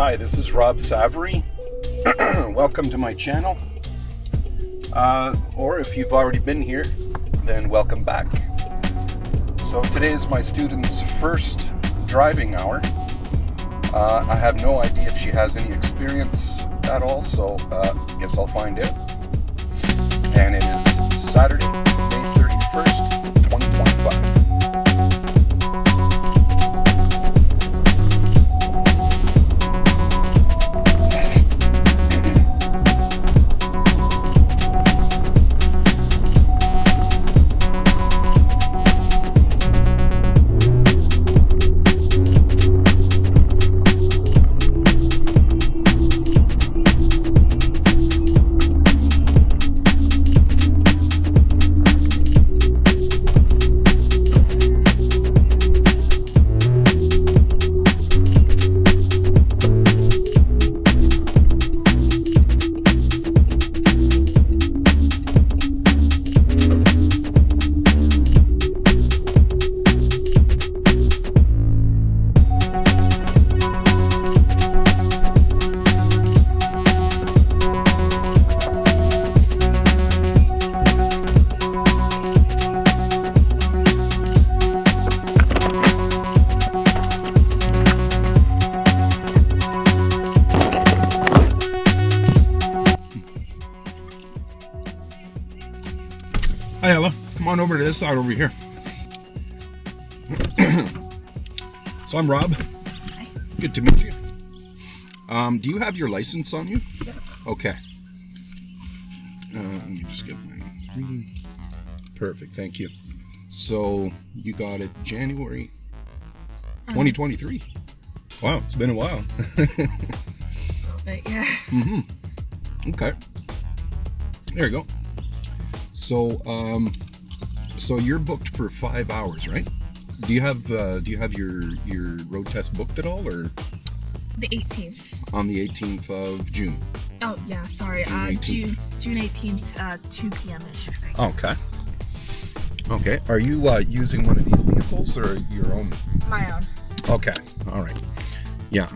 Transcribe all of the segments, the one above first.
Hi, this is Rob Savory. Welcome to my channel. Or if you've already been here, then welcome back. So today is my student's first driving hour. I have no idea if she has any experience at all, so I guess I'll find out. And it is Saturday, May 31st, 2025. Hi Ella, come on over to this side over here. So I'm Rob. Hi. Good to meet you. Do you have your license on you? Yeah. Okay. Let me just get my... Perfect, thank you. So you got it January 2023. Wow, it's been a while. But yeah. Okay. There you go. So, so you're booked for 5 hours, right? Do you have your road test booked at all, or The 18th. on the 18th of June? Oh yeah, sorry. June June 18th, 2 p.m.ish, I think. Okay. Okay. Are you using one of these vehicles or your own? My own. Okay. All right. Yeah.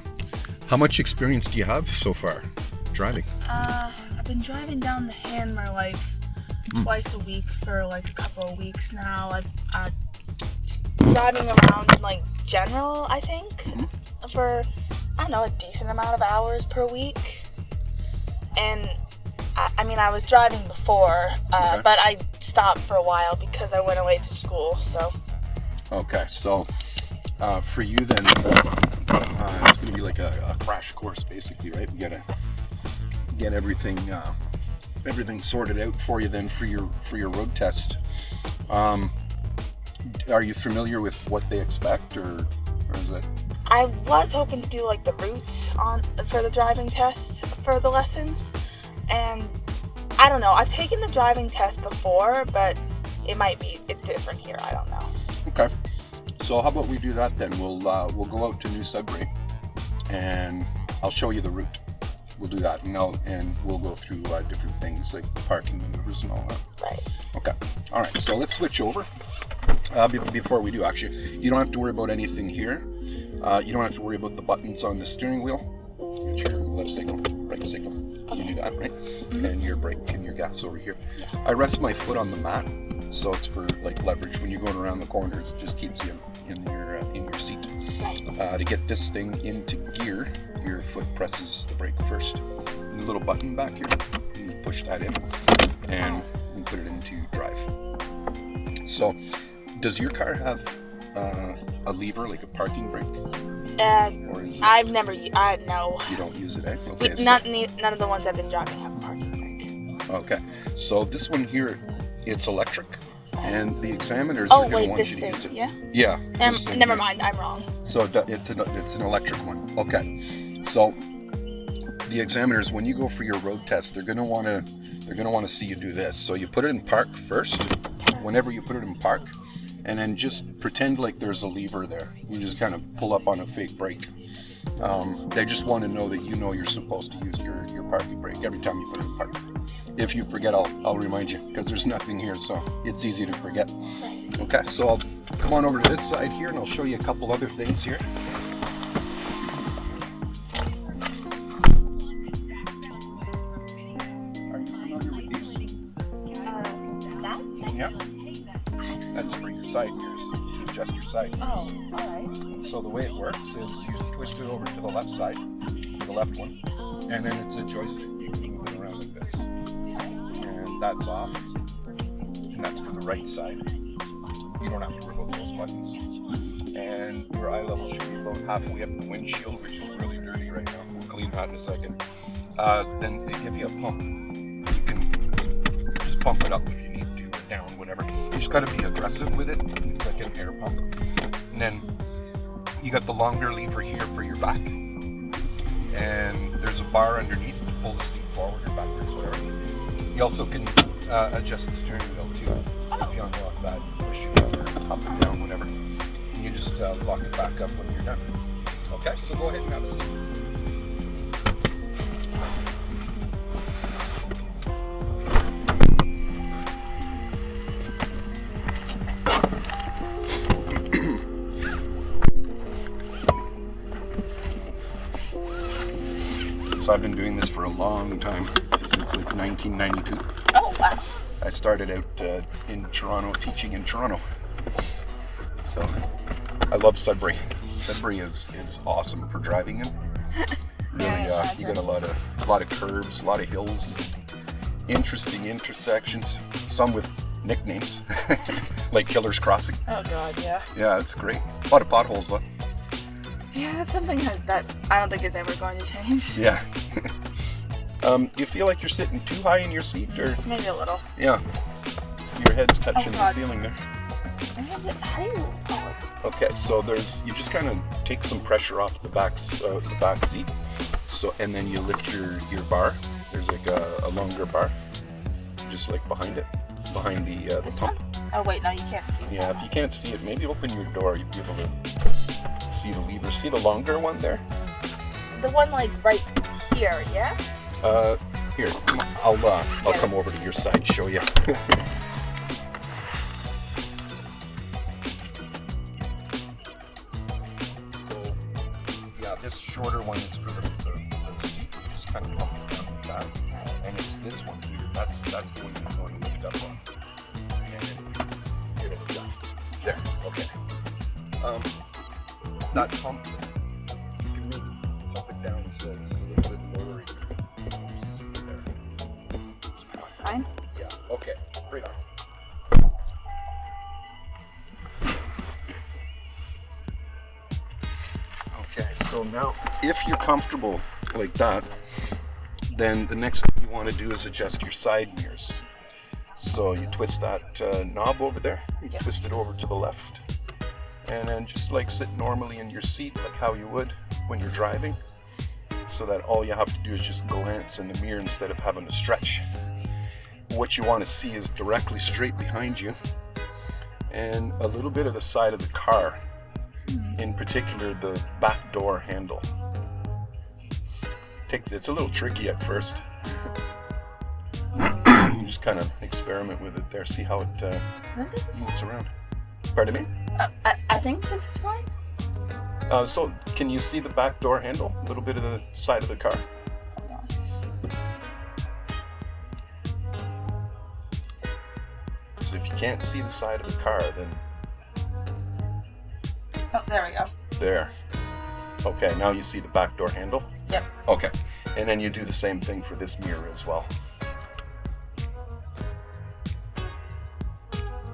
How much experience do you have so far driving? I've been driving down the Handmer like twice a week for like a couple of weeks now. I've just driving around in like general, I think, for I don't know, a decent amount of hours per week. And I mean, I was driving before, Okay. but I stopped for a while because I went away to school. So Okay. So for you then, it's going to be like a crash course, basically, right? We gotta get everything sorted out for you then for your road test. Are you familiar with what they expect, or is it? I was hoping to do like the routes for the driving test for the lessons, and I don't know. I've taken the driving test before, but it might be different here. I don't know. Okay. So how about we do that then? We'll go out to New Sudbury, and I'll show you the route. We'll do that, and we'll go through different things like parking maneuvers and all that. Right. Okay. All right. So let's switch over. Before we do, actually, you don't have to worry about anything here. You don't have to worry about the buttons on the steering wheel. Get your left signal, right signal. You do that, right? And your brake and your gas over here. I rest my foot on the mat, so it's for like leverage when you're going around the corners. It just keeps you in your seat. To get this thing into gear, your foot presses the brake first. And the little button back here, you push that in, and you put it into drive. So, does your car have a lever, like a parking brake? Or is it, I've never. No. you don't use it, eh? Okay. None of the ones I've been driving have a parking brake. Okay. So this one here, it's electric, and the examiners are going to want this you to thing, use it. yeah. Yeah. this thing Never here. mind. I'm wrong. So it's an electric one. Okay. So the examiners, when you go for your road test, they're going to want to see you do this. So you put it in park first. Whenever you put it in park, and then just pretend like there's a lever there. You just kind of pull up on a fake brake. They just want to know that you know you're supposed to use your parking brake every time you put it in park. If you forget, I'll remind you, because there's nothing here, so it's easy to forget. Okay, so I'll come on over to this side here, and I'll show you a couple other things here. side mirrors, to adjust your side mirrors. Oh, alright. So the way it works is you twist it over to the left side, the left one, and then it's a joystick. You can move it around like this. And that's off, and that's for the right side. You don't have to worry about those buttons. And your eye level should be about halfway up the windshield, which is really dirty right now. We'll clean that in a second. Then they give you a pump. You can just pump it up if you need to, or down, whatever. You just got to be aggressive with it. It's like an air pump. And then you got the longer lever here for your back. And there's a bar underneath to pull the seat forward or backwards, whatever. You also can adjust the steering wheel too. If you unlock that, push it down or up and down, whatever. And you just lock it back up when you're done. Okay, so go ahead and have a seat. So I've been doing this for a long time, since like 1992. Oh, wow. I started out in Toronto, teaching in Toronto. So I love Sudbury. Sudbury is awesome for driving in. Really, you got a lot of curves, a lot of hills, interesting intersections, some with nicknames, like Killer's Crossing. Oh, God, yeah. Yeah, it's great. A lot of potholes though. Yeah, that's something that I don't think is ever going to change. Yeah. Do you feel like you're sitting too high in your seat, or? Maybe a little. Yeah. Your head's touching the God. ceiling there. How do you... Oh, it's... Okay, so you just kind of take some pressure off the back seat. So, and then you lift your bar. There's like a longer bar, just like behind the This pump. one? Oh, wait, no, you can't see it. Yeah, if you can't see it, maybe open your door. You'll be able to see the lever. See the longer one there? The one, like, right here, yeah? Here, I'll come over to your side, show you. So, yeah, this shorter one is for the seat. You just kind of pump it down like that. And it's this one here. That's the one you want to lift up on. And it'll adjust. There, okay. That pump, you can really pump it down so it's a little bit lower. Fine. Yeah, okay, right on. Okay, so now if you're comfortable like that, then the next thing you want to do is adjust your side mirrors. So you twist that knob over there, you twist it over to the left, and then just like sit normally in your seat like how you would when you're driving, so that all you have to do is just glance in the mirror instead of having to stretch. What you want to see is directly straight behind you and a little bit of the side of the car, in particular the back door handle. It's a little tricky at first. You just kind of experiment with it there, see how it moves around. Pardon me? I think this is fine. So can you see the back door handle? A little bit of the side of the car. Hold on. So if you can't see the side of the car, then Oh, there we go. there. Okay, now you see the back door handle? Yep. Okay, and then you do the same thing for this mirror as well.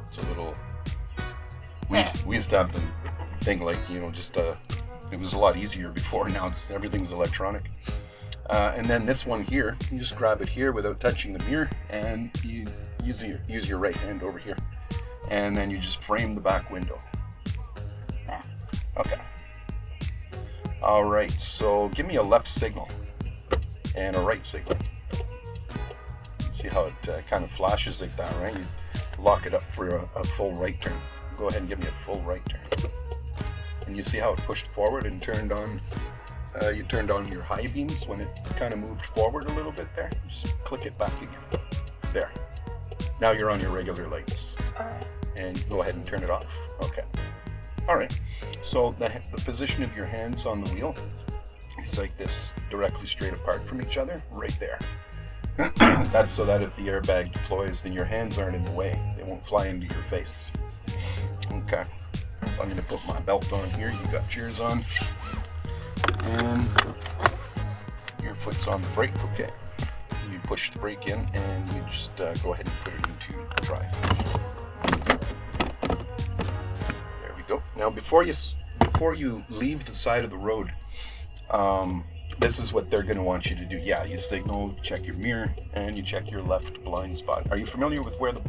It's a little... We used to have the thing like, just it was a lot easier before. Now everything's electronic. And then this one here, you just grab it here without touching the mirror, and you use your right hand over here, and then you just frame the back window. There. Okay. All right, so give me a left signal and a right signal. See how it kind of flashes like that, right? You lock it up for a full right turn. Go ahead and give me a full right turn. And you see how it pushed forward and turned on, you turned on your high beams when it kind of moved forward a little bit there. Just click it back again. There. Now you're on your regular lights. Alright. And go ahead and turn it off. Okay. All right. So the position of your hands on the wheel is like this, directly straight apart from each other, right there. That's so that if the airbag deploys, then your hands aren't in the way. They won't fly into your face. Okay. So I'm going to put my belt on here. You got yours on. And your foot's on the brake. Okay. You push the brake in and you just go ahead and put it into drive. There we go. Now before you leave the side of the road, this is what they're going to want you to do. Yeah, you signal, check your mirror, and you check your left blind spot. Are you familiar with where the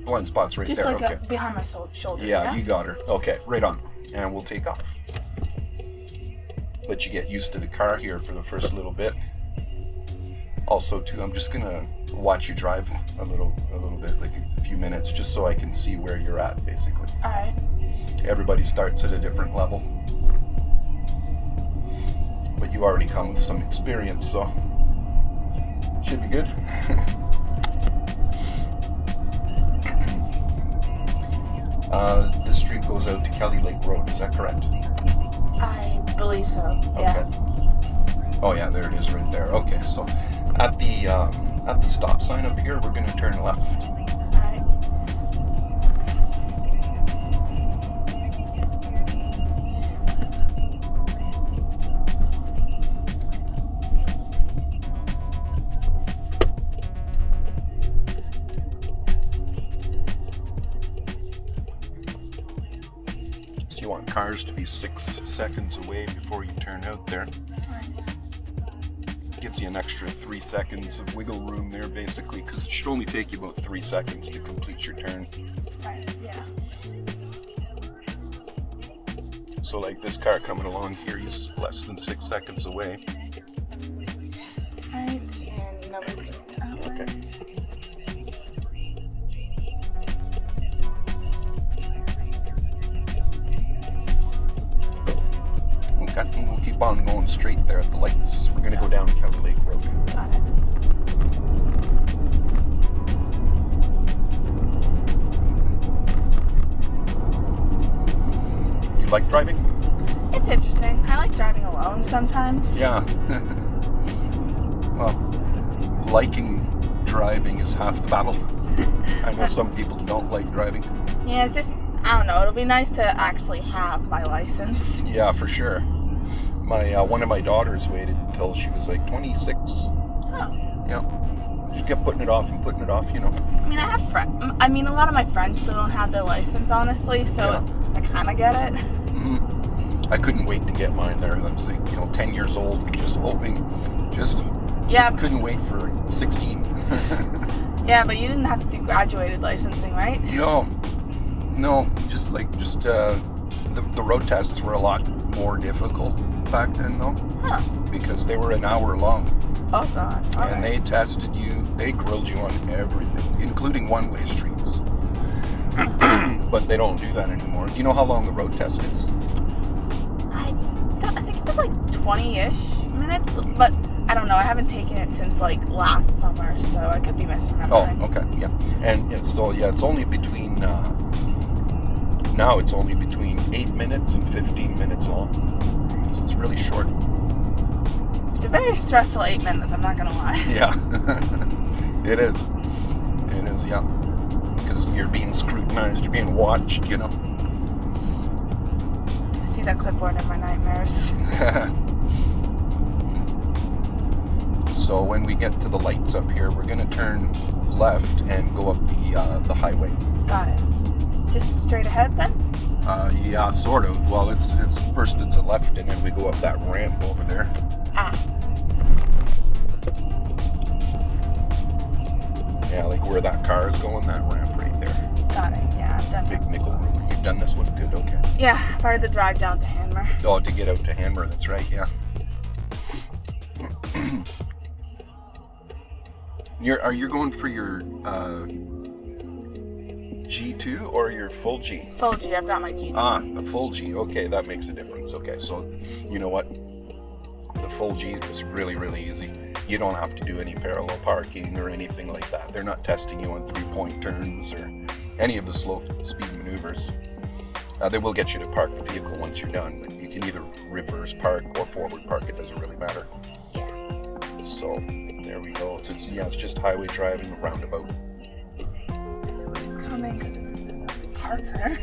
blind spot's right Just there? like Okay. behind my shoulder. Yeah, you got her. Okay, right on. And we'll take off. Let you get used to the car here for the first little bit. Also, too, I'm just gonna watch you drive a little bit, like a few minutes, just so I can see where you're at, basically. All right. Everybody starts at a different level. But you already come with some experience, so should be good. This street goes out to Kelly Lake Road, is that correct? I believe so. Yeah. Okay. Oh yeah, there it is right there. Okay, so at the stop sign up here, we're going to turn left. All right. So you want cars to be 6 seconds away before you turn out there. Gives you an extra 3 seconds of wiggle room there, basically, because it should only take you about 3 seconds to complete your turn. Right. Yeah. So like this car coming along here, he's less than 6 seconds away. Right. And nobody's getting out. Okay. Okay, and we'll keep on going straight there at the lights. We're going to go down Kelly Lake Road. Got it. You like driving? It's interesting. I like driving alone sometimes. Yeah. Well, liking driving is half the battle. I know some people don't like driving. Yeah, it's just, I don't know. It'll be nice to actually have my license. Yeah, for sure. My one of my daughters waited until she was like 26. Oh. Yeah. She kept putting it off and putting it off, you know. I mean, I have a lot of my friends still don't have their license, honestly, so Yeah. I kind of get it. Mm-hmm. I couldn't wait to get mine there. I was like, 10 years old, just hoping, just couldn't wait for 16. Yeah, but you didn't have to do graduated licensing, right? No, just the road tests were a lot more difficult back then, though. Huh. Because they were an hour long. Oh, God. All And right. they tested you, they grilled you on everything, including one-way streets. But they don't do that anymore. Do you know how long the road test is? I think it was like 20-ish minutes, but I don't know. I haven't taken it since like last summer, so I could be misremembering. Oh, okay, yeah. And it's only between, now it's only between 8 minutes and 15 minutes long. So it's really short. It's a very stressful 8 minutes, I'm not going to lie. Yeah, it is. It is, yeah. Because you're being scrutinized, you're being watched, I see that clipboard in my nightmares. So when we get to the lights up here, we're going to turn left and go up the highway. Got it. Just straight ahead then? Yeah, sort of. Well, it's first it's a left and then we go up that ramp over there. Ah. Yeah, like where that car is going, that ramp right there. Got it. Yeah, I've done Big that. nickel road. You've done this one, good, okay. Yeah, part of the drive down to Hanmer. Oh, to get out to Hanmer, that's right, yeah. Are you going for your G2 or your full G? Full G, I've got my G2. Ah, the full G. Okay, that makes a difference. Okay, so you know what? The full G is really, really easy. You don't have to do any parallel parking or anything like that. They're not testing you on 3-point turns or any of the slow speed maneuvers. They will get you to park the vehicle once you're done, but you can either reverse park or forward park. It doesn't really matter. Yeah. So there we go. It's just highway driving, roundabout. It's coming because it's parked there.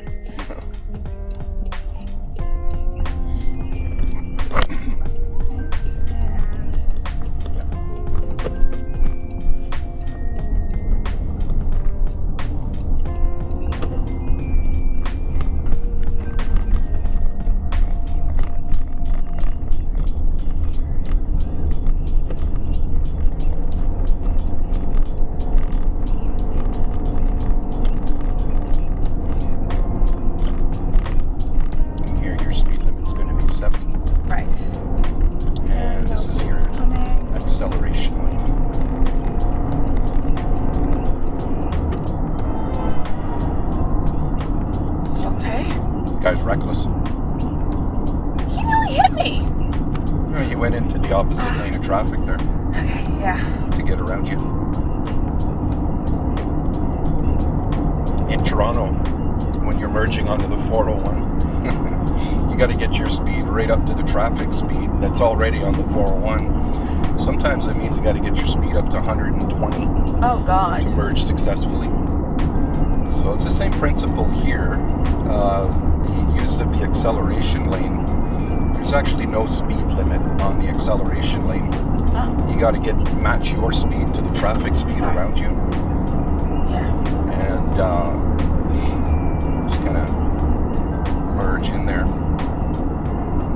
Guy's reckless. He nearly hit me. No, you went into the opposite lane of traffic there. Okay, yeah. To get around you. In Toronto, when you're merging onto the 401, you got to get your speed right up to the traffic speed that's already on the 401. Sometimes that means you got to get your speed up to 120. Oh, God. To merge successfully. So it's the same principle here. The use of the acceleration lane. There's actually no speed limit on the acceleration lane. Oh. You got to match your speed to the traffic speed around you. Yeah. And just kind of merge in there.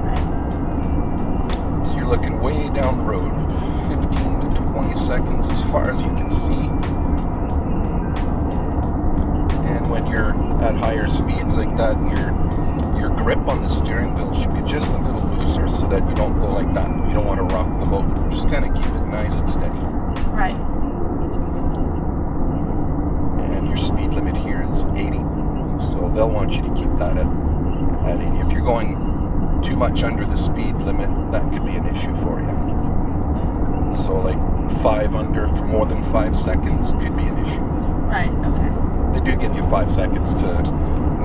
Right. So you're looking way down the road, 15 to 20 seconds as far as you can see. And when you're at higher speeds like that, your grip on the steering wheel should be just a little looser so that you don't go like that. You don't want to rock the boat. Just kind of keep it nice and steady. Right. And your speed limit here is 80. So they'll want you to keep that at 80. If you're going too much under the speed limit, that could be an issue for you. So like 5 under for more than 5 seconds could be an issue. Right, okay. They do give you 5 seconds to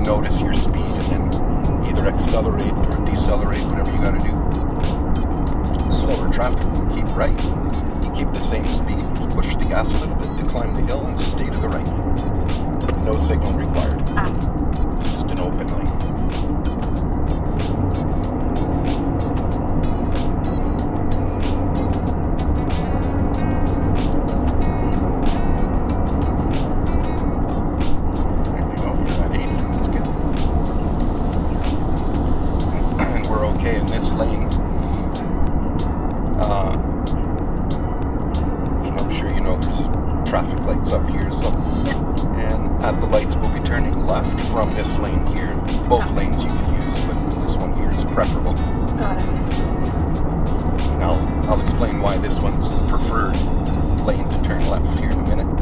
notice your speed and then either accelerate or decelerate, whatever you got to do. Slower traffic, you keep right. You keep the same speed, just push the gas a little bit to climb the hill and stay to the right. No signal required. It's just an open lane. In this lane, I'm sure you know there's traffic lights up here, so and at the lights we'll be turning left from this lane here. Both lanes you can use, but this one here is preferable. Got it. And I'll explain why this one's the preferred lane to turn left here in a minute.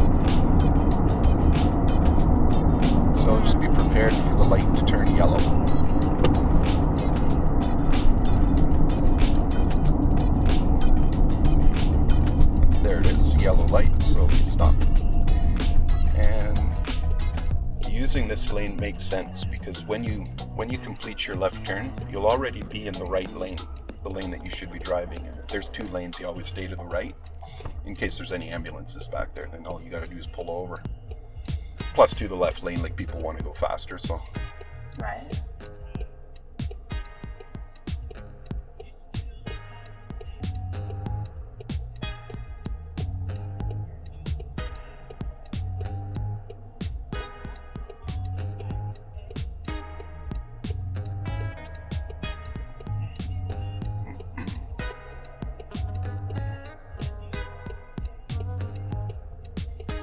So just be prepared for the light to turn yellow. Yellow light, so we stop. And using this lane makes sense because when you complete your left turn, you'll already be in the right lane, the lane that you should be driving in. If there's 2 lanes, you always stay to the right in case there's any ambulances back there. Then all you got to do is pull over. Plus to the left lane, like people want to go faster, so. Right.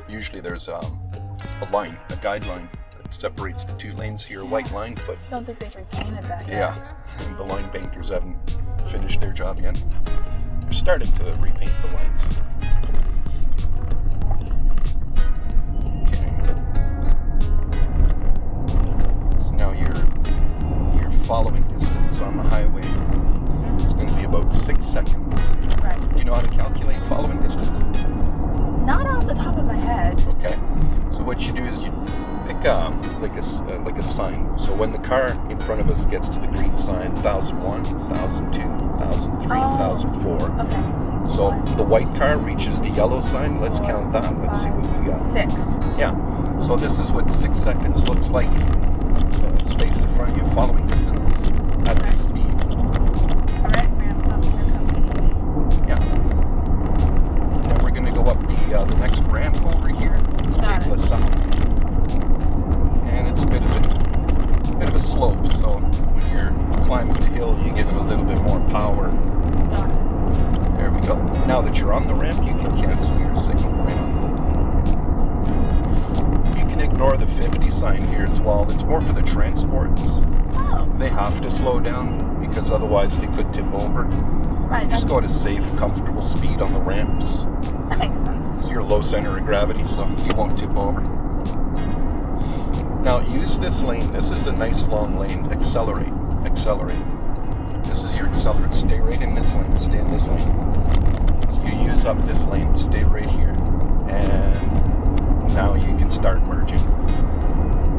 Usually there's a line, a guideline that separates the 2 lanes here, white line, but I just don't think they've repainted that yet. Yeah, and the line painters haven't finished their job yet. They're starting to repaint the lines. Okay. So now your following distance on the highway is going to be about 6 seconds. Right. Do you know how to calculate following distance? Not off the top of my head. Okay. So what you do is you pick like a sign. So when the car in front of us gets to the green sign, 1001, 1002, 1003, 1004. Okay. So the white car reaches the yellow sign. Let's count that. Let's see what we got. 6. Yeah. So this is what 6 seconds looks like space in front of you, following distance at this speed. Alright, ramp up, here comes Amy. Yeah. Then we're going to go up the next ramp over here. Got Take it. Lasalle. And it's a bit of a slope, so when you're climbing the hill, you give it a little bit more power. Got it. There we go. Now that you're on the ramp, you can cancel your signal right on. You can ignore the 50 sign here as well. It's more for the transports. Oh, They have to slow down because otherwise they could tip over. right. Just go at a safe, comfortable speed on the ramps. That makes sense. It's your low center of gravity, so you won't tip over. Now use this lane. This is a nice long lane. Accelerate. Accelerate. This is your accelerate. Stay right in this lane. Stay in this lane. So you use up this lane. Stay right here. And now you can start merging.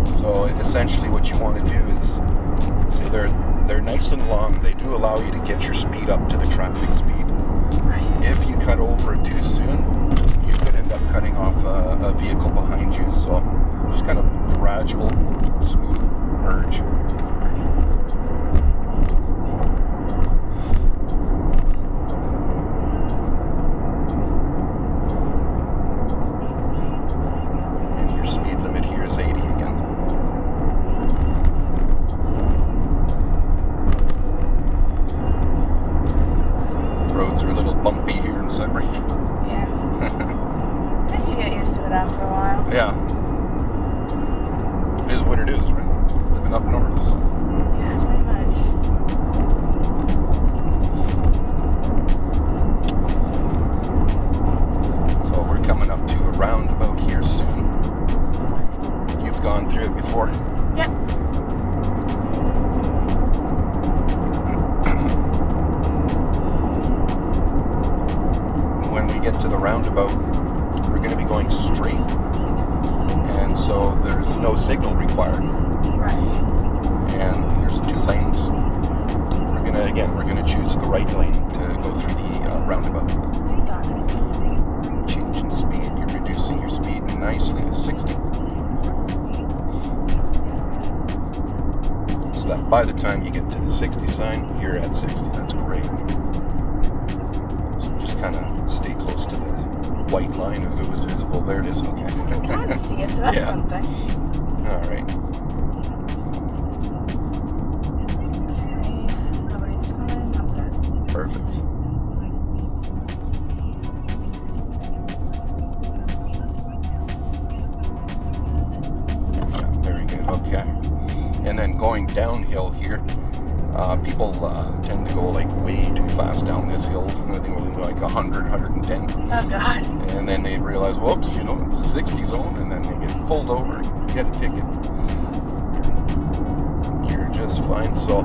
So essentially what you want to do is, see they're nice and long. They do allow you to get your speed up to the traffic speed. Right. If you cut over it too soon, you could end up cutting off a vehicle behind you. So just kind of gradual, smooth merge. And your speed limit here is 80 again. Roads are a little bumpy here in Sudbury. Yeah. I guess you get used to it after a while. Yeah. It is what it is, right? Living up north. So. Yeah, pretty much. So we're coming up to a roundabout here soon. You've gone through it before. Yep. When we get to the roundabout, we're going to be going straight. And so there's no signal required. Right. And there's 2 lanes. We're gonna choose the right lane to go through the roundabout. Got it. Changing speed, you're reducing your speed nicely to 60. So that by the time you get to the 60 sign, you're at 60. That's great. So just kind of stay close to the white line. If it was visible, there it is. Okay. I can kind of see it, so that's Yeah. something. All right. Okay. Nobody's coming. I'm good. Perfect. Yeah, very good. Okay. And then going downhill here, people tend to go like way too fast down this hill. I think we're like 100, 110. Oh, God. And then they realize, whoops, it's a 60 zone, and then they get pulled over, get a ticket. You're just fine. So